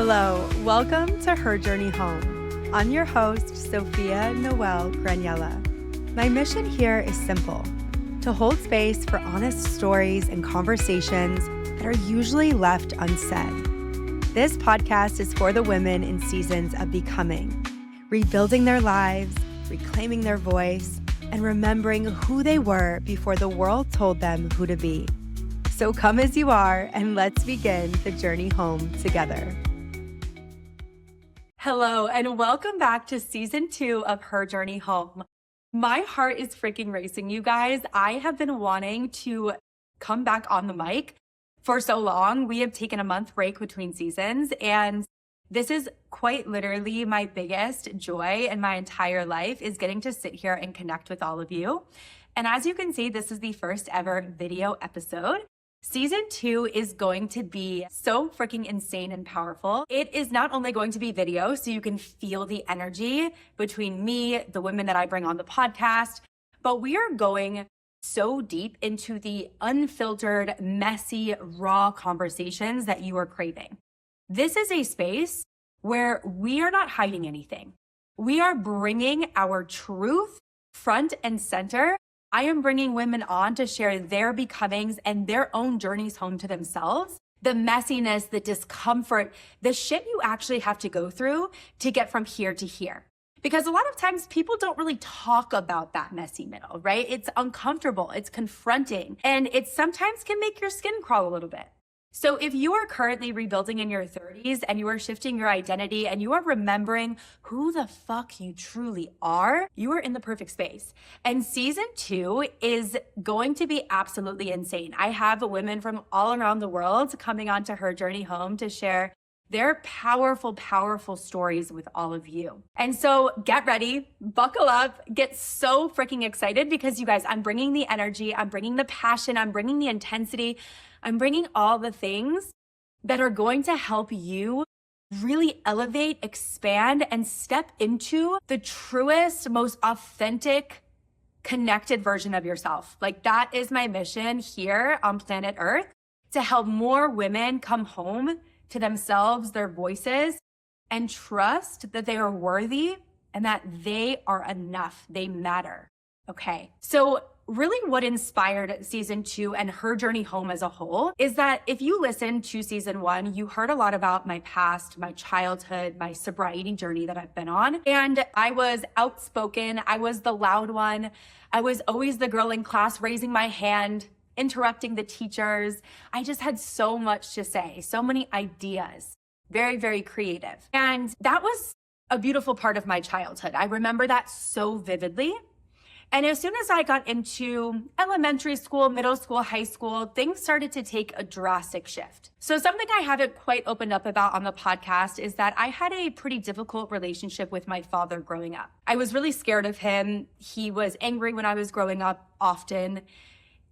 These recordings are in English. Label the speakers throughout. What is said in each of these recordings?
Speaker 1: Hello, welcome to Her Journey Home. I'm your host, Sophia Noel Graniella. My mission here is simple: to hold space for honest stories and conversations that are usually left unsaid. This podcast is for the women in seasons of becoming, rebuilding their lives, reclaiming their voice, and remembering who they were before the world told them who to be. So come as you are, and let's begin the journey home together. Hello, and welcome back to season 2 of Her Journey Home. My heart is freaking racing, you guys. I have been wanting to come back on the mic for so long. We have taken a month break between seasons, and this is quite literally my biggest joy in my entire life, is getting to sit here and connect with all of you. And as you can see, this is the first ever video episode. Season 2 is going to be so freaking insane and powerful. It is not only going to be video, so you can feel the energy between me, the women that I bring on the podcast, but we are going so deep into the unfiltered, messy, raw conversations that you are craving. This is a space where we are not hiding anything. We are bringing our truth front and center. I am bringing women on to share their becomings and their own journeys home to themselves, the messiness, the discomfort, the shit you actually have to go through to get from here to here. Because a lot of times people don't really talk about that messy middle, right? It's uncomfortable, it's confronting, and it sometimes can make your skin crawl a little bit. So if you are currently rebuilding in your 30s and you are shifting your identity and you are remembering who the fuck you truly are, you are in the perfect space. And season 2 is going to be absolutely insane. I have women from all around the world coming onto Her Journey Home to share their powerful, powerful stories with all of you. And so get ready, buckle up, get so freaking excited, because you guys, I'm bringing the energy, I'm bringing the passion, I'm bringing the intensity, I'm bringing all the things that are going to help you really elevate, expand, and step into the truest, most authentic, connected version of yourself. Like, that is my mission here on planet Earth, to help more women come home to themselves, their voices, and trust that they are worthy and that they are enough. They matter. Okay. So really what inspired season 2 and Her Journey Home as a whole is that if you listened to season 1, you heard a lot about my past, my childhood, my sobriety journey that I've been on. And I was outspoken. I was the loud one. I was always the girl in class raising my hand, interrupting the teachers. I just had so much to say, so many ideas, very, very creative. And that was a beautiful part of my childhood. I remember that so vividly. And as soon as I got into elementary school, middle school, high school, things started to take a drastic shift. So something I haven't quite opened up about on the podcast is that I had a pretty difficult relationship with my father growing up. I was really scared of him. He was angry when I was growing up often.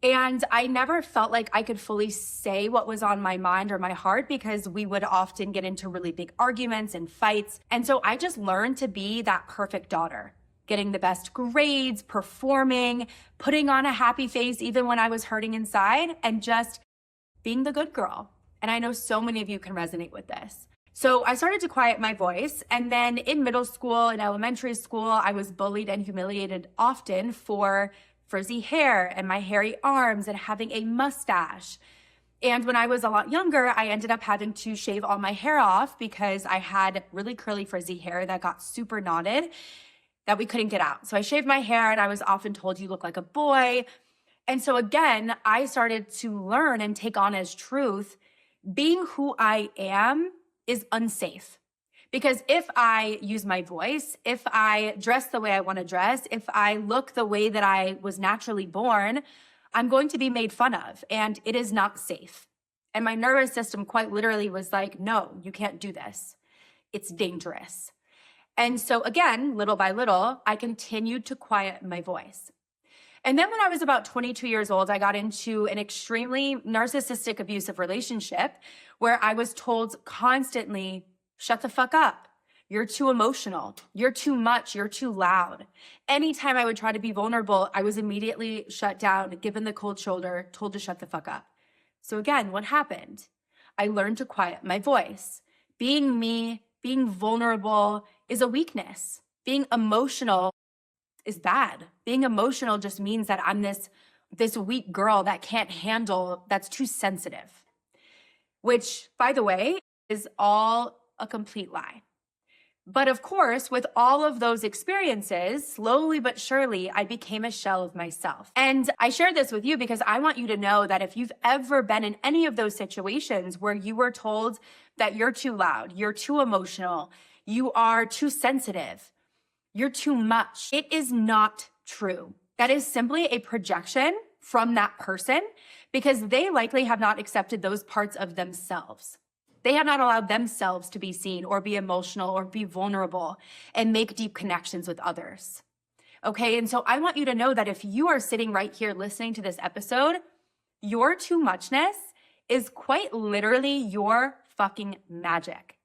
Speaker 1: And I never felt like I could fully say what was on my mind or my heart, because we would often get into really big arguments and fights. And so I just learned to be that perfect daughter, getting the best grades, performing, putting on a happy face even when I was hurting inside, and just being the good girl. And I know so many of you can resonate with this. So I started to quiet my voice. And then in middle school and elementary school, I was bullied and humiliated often for frizzy hair and my hairy arms and having a mustache. And when I was a lot younger, I ended up having to shave all my hair off because I had really curly frizzy hair that got super knotted that we couldn't get out. So I shaved my hair, and I was often told, you look like a boy. And so again, I started to learn and take on as truth, being who I am is unsafe. Because if I use my voice, if I dress the way I want to dress, if I look the way that I was naturally born, I'm going to be made fun of, and it is not safe. And my nervous system quite literally was like, no, you can't do this. It's dangerous. And so again, little by little, I continued to quiet my voice. And then when I was about 22 years old, I got into an extremely narcissistic, abusive relationship where I was told constantly, shut the fuck up. You're too emotional. You're too much. You're too loud. Anytime I would try to be vulnerable, I was immediately shut down, given the cold shoulder, told to shut the fuck up. So again, what happened? I learned to quiet my voice Being me, being vulnerable is a weakness. Being emotional is bad. Being emotional just means that I'm this weak girl that can't handle, that's too sensitive, which, by the way, is all a complete lie. But of course, with all of those experiences, slowly but surely, I became a shell of myself. And I share this with you because I want you to know that if you've ever been in any of those situations where you were told that you're too loud, you're too emotional, you are too sensitive, you're too much, it is not true. That is simply a projection from that person because they likely have not accepted those parts of themselves. They have not allowed themselves to be seen or be emotional or be vulnerable and make deep connections with others. Okay, and so I want you to know that if you are sitting right here listening to this episode, your too muchness is quite literally your fucking magic.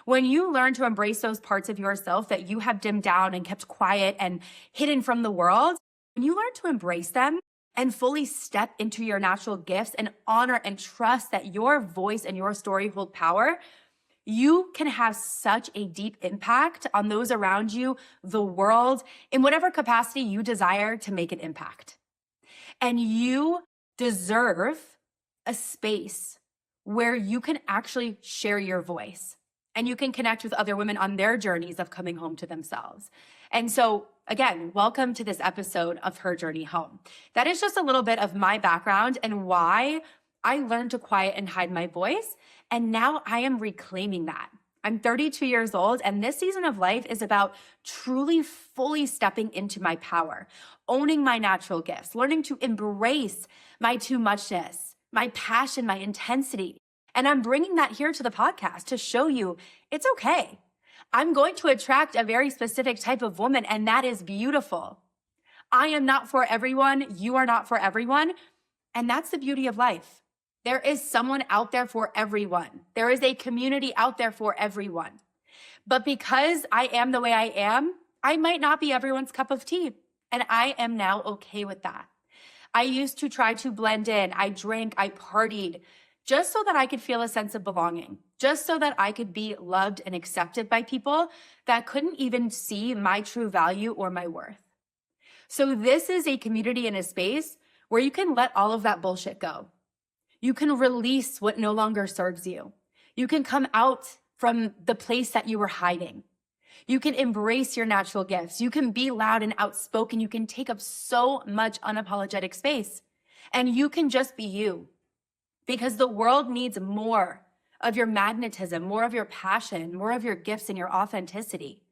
Speaker 1: When you learn to embrace those parts of yourself that you have dimmed down and kept quiet and hidden from the world, when you learn to embrace them, and fully step into your natural gifts and honor and trust that your voice and your story hold power, you can have such a deep impact on those around you, the world, in whatever capacity you desire to make an impact. And you deserve a space where you can actually share your voice and you can connect with other women on their journeys of coming home to themselves. And so again, welcome to this episode of Her Journey Home. That is just a little bit of my background and why I learned to quiet and hide my voice. And now I am reclaiming that. I'm 32 years old, and this season of life is about truly, fully stepping into my power, owning my natural gifts, learning to embrace my too muchness, my passion, my intensity. And I'm bringing that here to the podcast to show you it's okay. I'm going to attract a very specific type of woman, and that is beautiful. I am not for everyone. You are not for everyone. And that's the beauty of life. There is someone out there for everyone. There is a community out there for everyone. But because I am the way I am, I might not be everyone's cup of tea. And I am now okay with that. I used to try to blend in. I drank, I partied, just so that I could feel a sense of belonging, just so that I could be loved and accepted by people that couldn't even see my true value or my worth. So this is a community and a space where you can let all of that bullshit go. You can release what no longer serves you. You can come out from the place that you were hiding. You can embrace your natural gifts. You can be loud and outspoken. You can take up so much unapologetic space, and you can just be you. Because the world needs more of your magnetism, more of your passion, more of your gifts and your authenticity.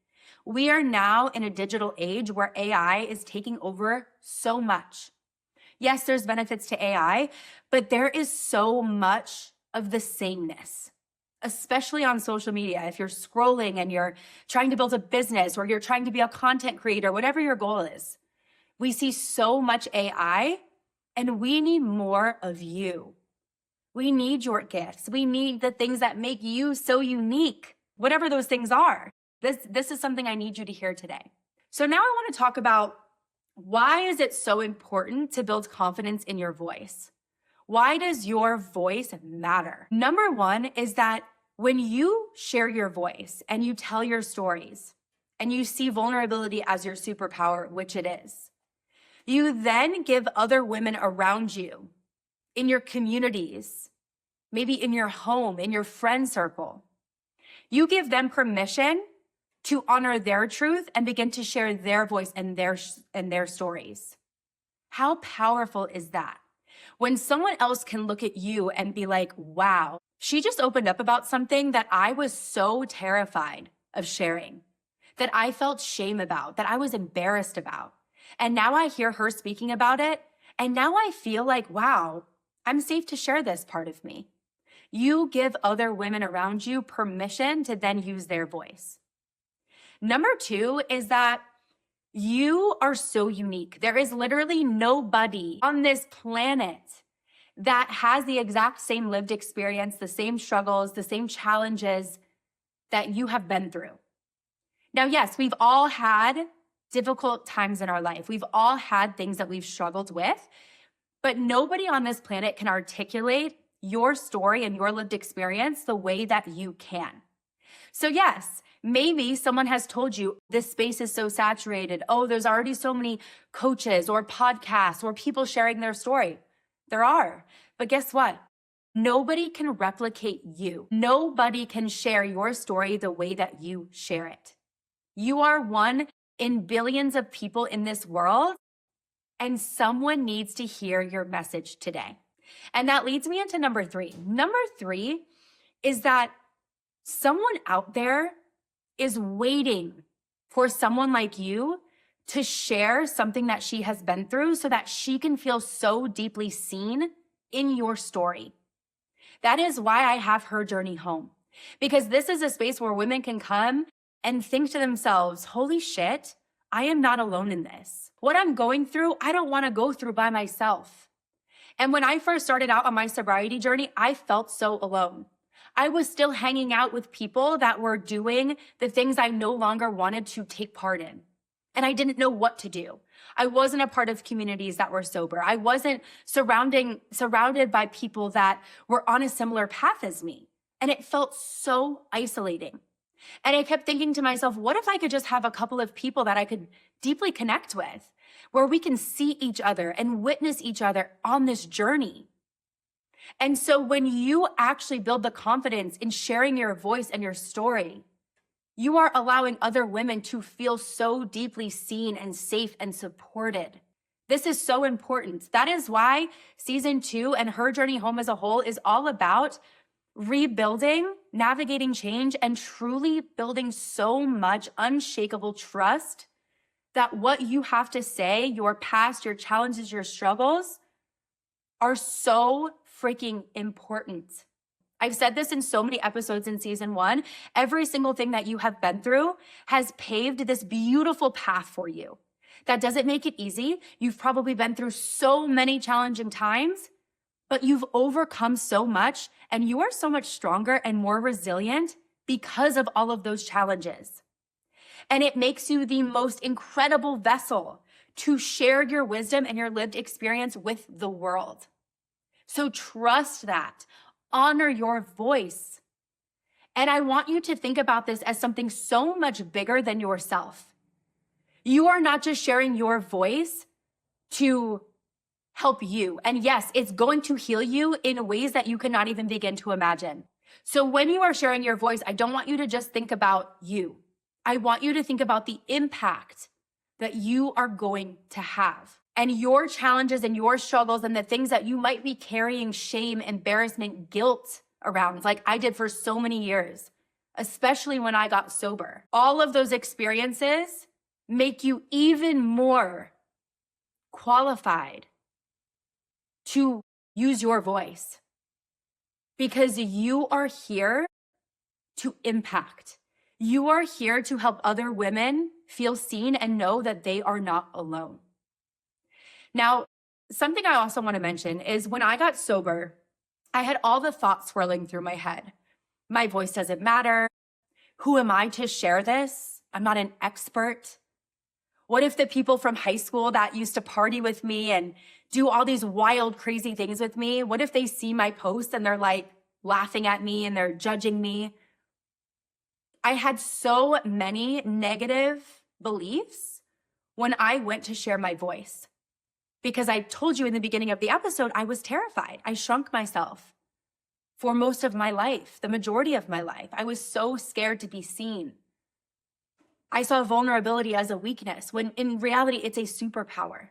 Speaker 1: We are now in a digital age where AI is taking over so much. Yes, there's benefits to AI, but there is so much of the sameness, especially on social media. If you're scrolling and you're trying to build a business or you're trying to be a content creator, whatever your goal is, we see so much AI and we need more of you. We need your gifts. We need the things that make you so unique, whatever those things are. This is something I need you to hear today. So now I want to talk about why is it so important to build confidence in your voice? Why does your voice matter? Number one is that when you share your voice and you tell your stories and you see vulnerability as your superpower, which it is, you then give other women around you, in your communities, maybe in your home, in your friend circle, you give them permission to honor their truth and begin to share their voice and their stories. How powerful is that? When someone else can look at you and be like, wow, she just opened up about something that I was so terrified of sharing, that I felt shame about, that I was embarrassed about. And now I hear her speaking about it. And now I feel like, wow, I'm safe to share this part of me. You give other women around you permission to then use their voice. Number two is that you are so unique. There is literally nobody on this planet that has the exact same lived experience, the same struggles, the same challenges that you have been through. Now, yes, we've all had difficult times in our life. We've all had things that we've struggled with, but nobody on this planet can articulate your story and your lived experience the way that you can. So yes, maybe someone has told you this space is so saturated. Oh, there's already so many coaches or podcasts or people sharing their story. There are. But guess what? Nobody can replicate you. Nobody can share your story the way that you share it. You are one in billions of people in this world, and someone needs to hear your message today. And that leads me into number 3. Number 3 is that someone out there is waiting for someone like you to share something that she has been through so that she can feel so deeply seen in your story. That is why I have Her Journey Home, because this is a space where women can come and think to themselves, holy shit, I am not alone in this. What I'm going through, I don't want to go through by myself. And when I first started out on my sobriety journey, I felt so alone. I was still hanging out with people that were doing the things I no longer wanted to take part in. And I didn't know what to do. I wasn't a part of communities that were sober. I wasn't surrounded by people that were on a similar path as me. And it felt so isolating. And I kept thinking to myself, what if I could just have a couple of people that I could deeply connect with, where we can see each other and witness each other on this journey? And so when you actually build the confidence in sharing your voice and your story, you are allowing other women to feel so deeply seen and safe and supported. This is so important. That is why season 2 and Her Journey Home as a whole is all about rebuilding, navigating change, and truly building so much unshakable trust that what you have to say, your past, your challenges, your struggles, are so freaking important. I've said this in so many episodes in season 1. Every single thing that you have been through has paved this beautiful path for you. That doesn't make it easy. You've probably been through so many challenging times, but you've overcome so much, and you are so much stronger and more resilient because of all of those challenges. And it makes you the most incredible vessel to share your wisdom and your lived experience with the world. So trust that. Honor your voice. And I want you to think about this as something so much bigger than yourself. You are not just sharing your voice to help you. And yes, it's going to heal you in ways that you cannot even begin to imagine. So when you are sharing your voice, I don't want you to just think about you. I want you to think about the impact that you are going to have, and your challenges and your struggles and the things that you might be carrying shame, embarrassment, guilt around, like I did for so many years, especially when I got sober. All of those experiences make you even more qualified to use your voice, because you are here to impact. You are here to help other women feel seen and know that they are not alone. Now, something I also want to mention is when I got sober, I had all the thoughts swirling through my head. My voice doesn't matter. Who am I to share this? I'm not an expert. What if the people from high school that used to party with me and do all these wild, crazy things with me, what if they see my post and they're like laughing at me and they're judging me? I had so many negative beliefs when I went to share my voice, because I told you in the beginning of the episode, I was terrified. I shrunk myself for most of my life, the majority of my life. I was so scared to be seen. I saw vulnerability as a weakness, when in reality, it's a superpower.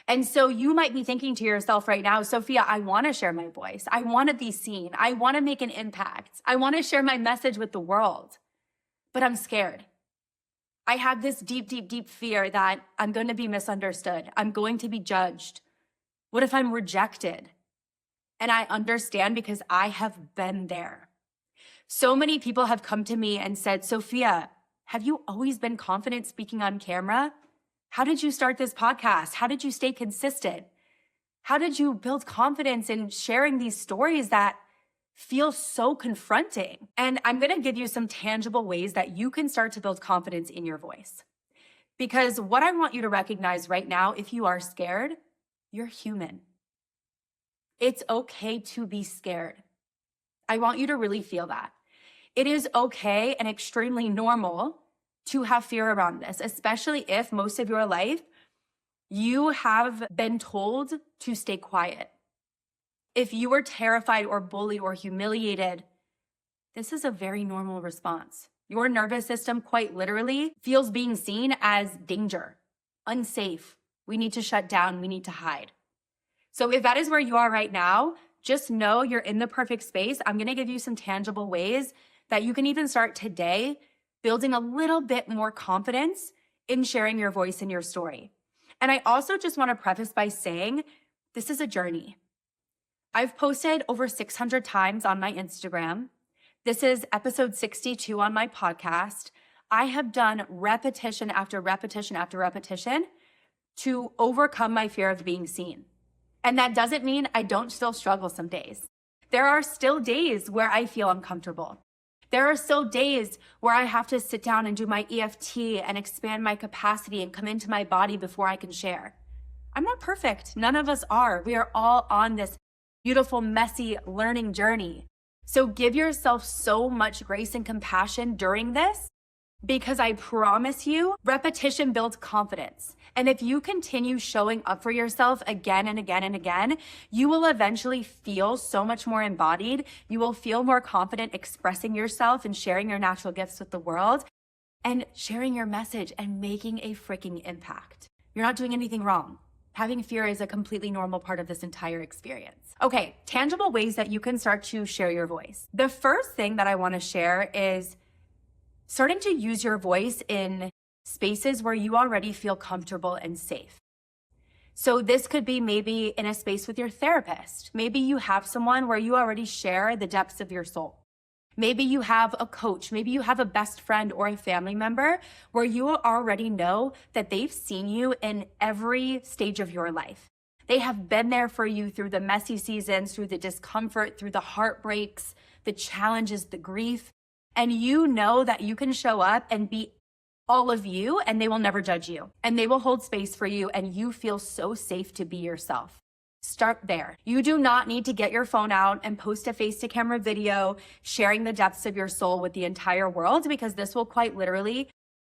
Speaker 1: And so you might be thinking to yourself right now, Sophia, I want to share my voice. I want to be seen. I want to make an impact. I want to share my message with the world, but I'm scared. I have this deep, deep, deep fear that I'm going to be misunderstood. I'm going to be judged. What if I'm rejected? And I understand, because I have been there. So many people have come to me and said, Sophia, have you always been confident speaking on camera? How did you start this podcast? How did you stay consistent? How did you build confidence in sharing these stories that feel so confronting? And I'm going to give you some tangible ways that you can start to build confidence in your voice. Because what I want you to recognize right now, if you are scared, you're human. It's okay to be scared. I want you to really feel that. It is okay and extremely normal to have fear around this, especially if most of your life you have been told to stay quiet. If you were terrified or bullied or humiliated, this is a very normal response. Your nervous system quite literally feels being seen as danger, unsafe. We need to shut down. We need to hide. So if that is where you are right now, just know you're in the perfect space. I'm going to give you some tangible ways that you can even start today building a little bit more confidence in sharing your voice and your story. And I also just want to preface by saying this is a journey. I've posted over 600 times on my Instagram. This is episode 62 on my podcast. I have done repetition after repetition after repetition to overcome my fear of being seen. And that doesn't mean I don't still struggle some days. There are still days where I feel uncomfortable. There are still days where I have to sit down and do my EFT and expand my capacity and come into my body before I can share. I'm not perfect. None of us are. We are all on this beautiful, messy learning journey. So give yourself so much grace and compassion during this, because I promise you, repetition builds confidence. And if you continue showing up for yourself again and again and again, you will eventually feel so much more embodied. You will feel more confident expressing yourself and sharing your natural gifts with the world and sharing your message and making a freaking impact. You're not doing anything wrong. Having fear is a completely normal part of this entire experience. Okay, tangible ways that you can start to share your voice. The first thing that I want to share is starting to use your voice in spaces where you already feel comfortable and safe. So this could be maybe in a space with your therapist. Maybe you have someone where you already share the depths of your soul. Maybe you have a coach. Maybe you have a best friend or a family member where you already know that they've seen you in every stage of your life. They have been there for you through the messy seasons, through the discomfort, through the heartbreaks, the challenges, the grief. And you know that you can show up and be all of you, and they will never judge you. And they will hold space for you, and you feel so safe to be yourself. Start there. You do not need to get your phone out and post a face-to-camera video sharing the depths of your soul with the entire world, because this will quite literally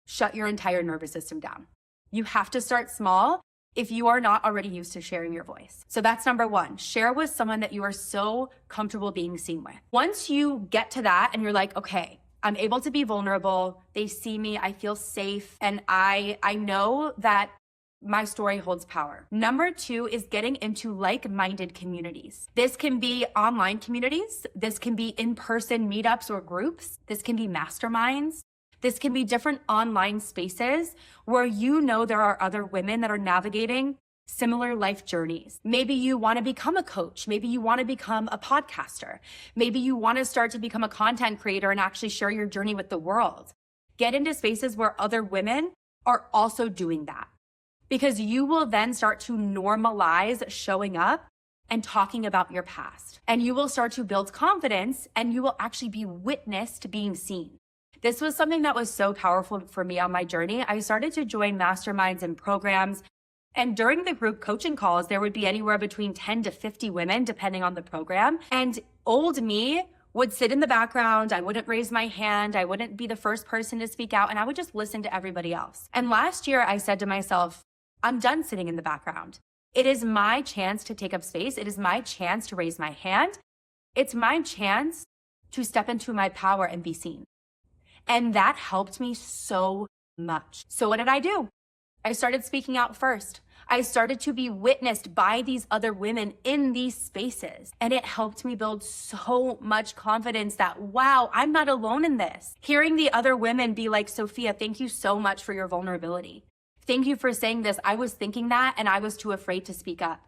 Speaker 1: shut your entire nervous system down. You have to start small if you are not already used to sharing your voice. So that's number one. Share with someone that you are so comfortable being seen with. Once you get to that and you're like, okay, I'm able to be vulnerable. They see me. I feel safe. And I know that my story holds power. Number two is getting into like-minded communities. This can be online communities. This can be in-person meetups or groups. This can be masterminds. This can be different online spaces where you know there are other women that are navigating similar life journeys. Maybe you want to become a coach. Maybe you want to become a podcaster. Maybe you want to start to become a content creator and actually share your journey with the world. Get into spaces where other women are also doing that, because you will then start to normalize showing up and talking about your past. And you will start to build confidence, and you will actually be witnessed being seen. This was something that was so powerful for me on my journey. I started to join masterminds and programs. And during the group coaching calls, there would be anywhere between 10 to 50 women, depending on the program. And old me would sit in the background. I wouldn't raise my hand. I wouldn't be the first person to speak out. And I would just listen to everybody else. And last year, I said to myself, I'm done sitting in the background. It is my chance to take up space. It is my chance to raise my hand. It's my chance to step into my power and be seen. And that helped me so much. So what did I do? I started speaking out first. I started to be witnessed by these other women in these spaces. And it helped me build so much confidence that, wow, I'm not alone in this. Hearing the other women be like, Sophia, thank you so much for your vulnerability. Thank you for saying this. I was thinking that, and I was too afraid to speak up.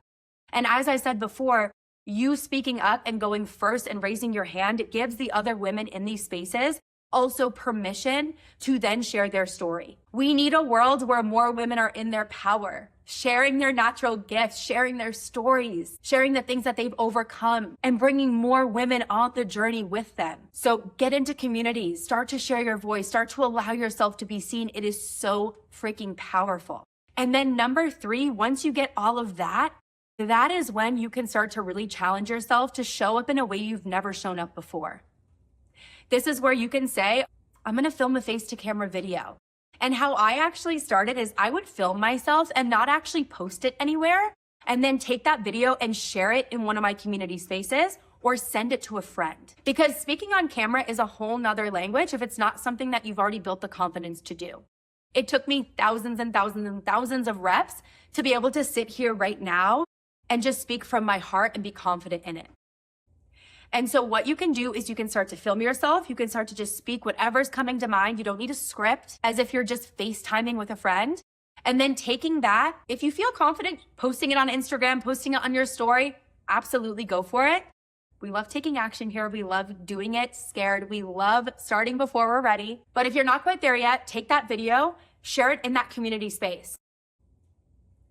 Speaker 1: And as I said before, you speaking up and going first and raising your hand, it gives the other women in these spaces also permission to then share their story. We need a world where more women are in their power, sharing their natural gifts, sharing their stories, sharing the things that they've overcome, and bringing more women on the journey with them. So get into communities, start to share your voice, start to allow yourself to be seen. It is so freaking powerful. And then number three, once you get all of that, that is when you can start to really challenge yourself to show up in a way you've never shown up before. This is where you can say, I'm going to film a face to camera video. And how I actually started is I would film myself and not actually post it anywhere, and then take that video and share it in one of my community spaces or send it to a friend. Because speaking on camera is a whole nother language if it's not something that you've already built the confidence to do. It took me thousands and thousands and thousands of reps to be able to sit here right now and just speak from my heart and be confident in it. And so what you can do is you can start to film yourself. You can start to just speak whatever's coming to mind. You don't need a script, as if you're just FaceTiming with a friend. And then taking that, if you feel confident posting it on Instagram, posting it on your story, absolutely go for it. We love taking action here. We love doing it scared. We love starting before we're ready. But if you're not quite there yet, take that video, share it in that community space.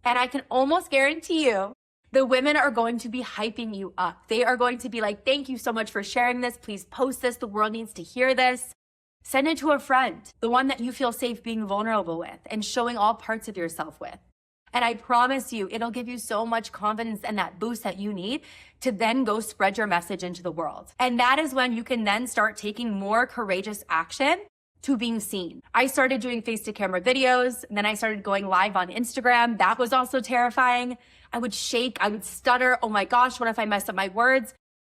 Speaker 1: And I can almost guarantee you, the women are going to be hyping you up. They are going to be like, thank you so much for sharing this. Please post this. The world needs to hear this. Send it to a friend, the one that you feel safe being vulnerable with and showing all parts of yourself with. And I promise you, it'll give you so much confidence and that boost that you need to then go spread your message into the world. And that is when you can then start taking more courageous action to being seen. I started doing face-to-camera videos, and then I started going live on Instagram. That was also terrifying. I would shake, I would stutter. Oh my gosh, what if I mess up my words?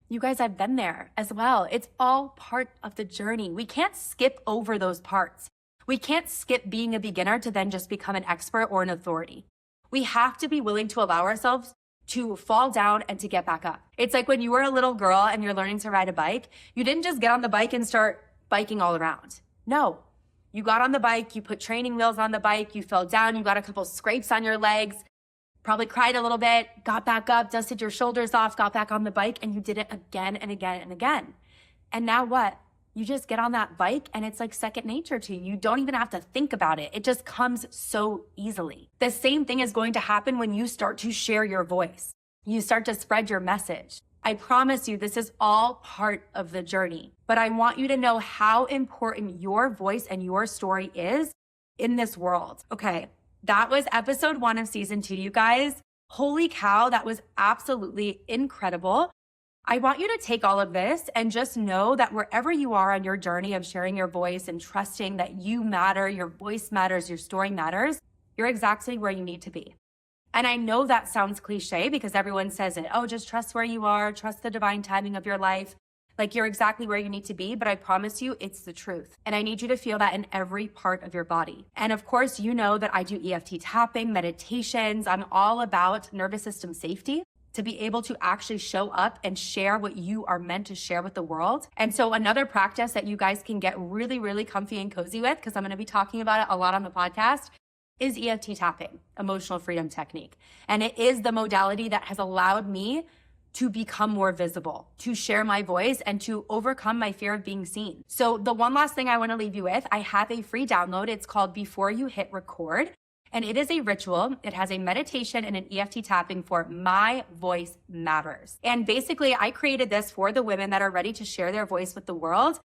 Speaker 1: You guys, I've been there as well. It's all part of the journey. We can't skip over those parts. We can't skip being a beginner to then just become an expert or an authority. We have to be willing to allow ourselves to fall down and to get back up. It's like when you were a little girl and you're learning to ride a bike, you didn't just get on the bike and start biking all around. No, you got on the bike, you put training wheels on the bike, you fell down, you got a couple scrapes on your legs, probably cried a little bit, got back up, dusted your shoulders off, got back on the bike, and you did it again and again and again. And now what? You just get on that bike and it's like second nature to you. You don't even have to think about it. It just comes so easily. The same thing is going to happen when you start to share your voice. You start to spread your message. I promise you, this is all part of the journey. But I want you to know how important your voice and your story is in this world. Okay, that was episode 1 of season 2, you guys. Holy cow, that was absolutely incredible. I want you to take all of this and just know that wherever you are on your journey of sharing your voice and trusting that you matter, your voice matters, your story matters, you're exactly where you need to be. And I know that sounds cliche because everyone says it. Oh, just trust where you are, trust the divine timing of your life. Like you're exactly where you need to be, but I promise you it's the truth. And I need you to feel that in every part of your body. And of course, you know that I do EFT tapping, meditations. I'm all about nervous system safety to be able to actually show up and share what you are meant to share with the world. And so another practice that you guys can get really, really comfy and cozy with, because I'm going to be talking about it a lot on the podcast, is EFT tapping, emotional freedom technique. And it is the modality that has allowed me to become more visible, to share my voice, and to overcome my fear of being seen. So the one last thing I want to leave you with, I have a free download. It's called Before You Hit Record. And it is a ritual. It has a meditation and an EFT tapping for My Voice Matters. And basically, I created this for the women that are ready to share their voice with the world,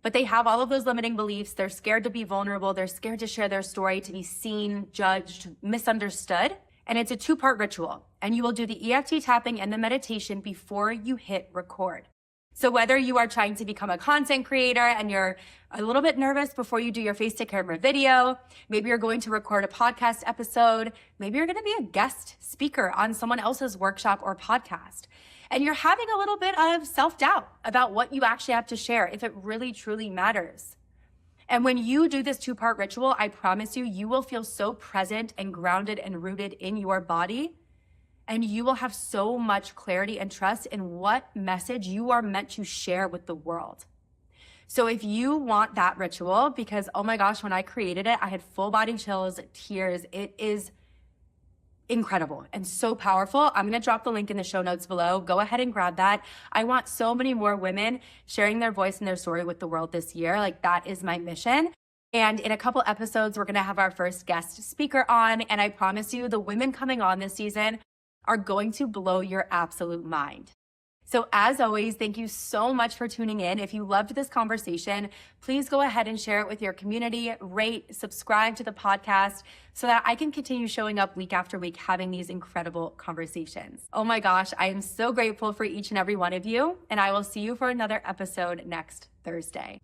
Speaker 1: but they have all of those limiting beliefs. They're scared to be vulnerable. They're scared to share their story, to be seen, judged, misunderstood. And it's a 2-part ritual. And you will do the EFT tapping and the meditation before you hit record. So whether you are trying to become a content creator and you're a little bit nervous before you do your face-to-camera video, maybe you're going to record a podcast episode, maybe you're going to be a guest speaker on someone else's workshop or podcast, and you're having a little bit of self-doubt about what you actually have to share, if it really, truly matters. And when you do this 2-part ritual, I promise you, you will feel so present and grounded and rooted in your body. And you will have so much clarity and trust in what message you are meant to share with the world. So if you want that ritual, because oh my gosh, when I created it, I had full body chills, tears. It is incredible and so powerful. I'm going to drop the link in the show notes below. Go ahead and grab that. I want so many more women sharing their voice and their story with the world this year. Like that is my mission. And in a couple episodes, we're going to have our first guest speaker on. And I promise you, the women coming on this season are going to blow your absolute mind. So as always, thank you so much for tuning in. If you loved this conversation, please go ahead and share it with your community, rate, subscribe to the podcast so that I can continue showing up week after week, having these incredible conversations. Oh my gosh, I am so grateful for each and every one of you, and I will see you for another episode next Thursday.